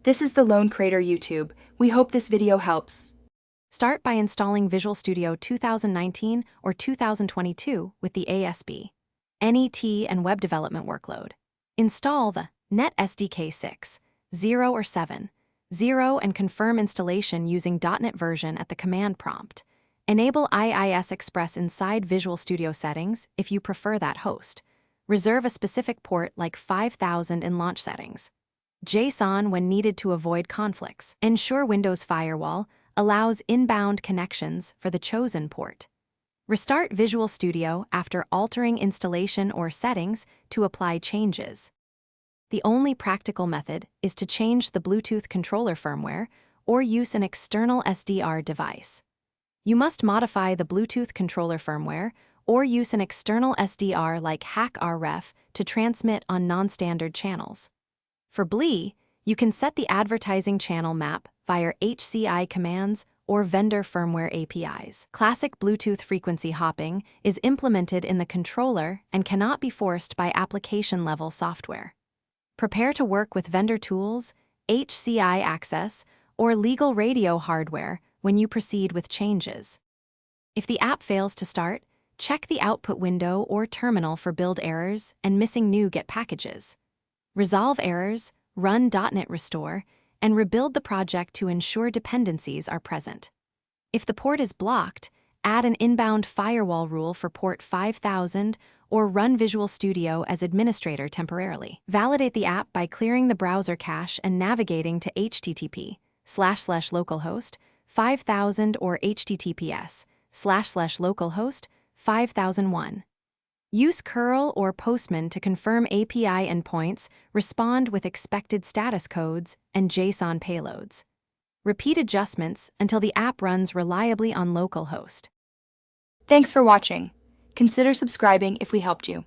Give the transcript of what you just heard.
This is the Lone Creator YouTube. We hope this video helps. Start by installing Visual Studio 2019 or 2022 with the ASB, NET, and web development workload. Install the Net SDK 6, 0 or 7, 0 and confirm installation using .NET version at the command prompt. Enable IIS Express inside Visual Studio settings if you prefer that host. Reserve a specific port like 5000 in launch settings. JSON when needed to avoid conflicts. Ensure Windows Firewall allows inbound connections for the chosen port. Restart Visual Studio after altering installation or settings to apply changes. The only practical method is to change the Bluetooth controller firmware or use an external SDR device. You must modify the Bluetooth controller firmware or use an external SDR like HackRF to transmit on non-standard channels. For BLE, you can set the advertising channel map via HCI commands or vendor firmware APIs. Classic Bluetooth frequency hopping is implemented in the controller and cannot be forced by application-level software. Prepare to work with vendor tools, HCI access, or legal radio hardware when you proceed with changes. If the app fails to start, check the output window or terminal for build errors and missing NuGet packages. Resolve errors, run .NET Restore, and rebuild the project to ensure dependencies are present. If the port is blocked, add an inbound firewall rule for port 5000 or run Visual Studio as administrator temporarily. Validate the app by clearing the browser cache and navigating to http://localhost 5000 or https://localhost 5001. Use curl or Postman to confirm API endpoints, respond with expected status codes, and JSON payloads. Repeat adjustments until the app runs reliably on localhost. Thanks for watching. Consider subscribing if we helped you.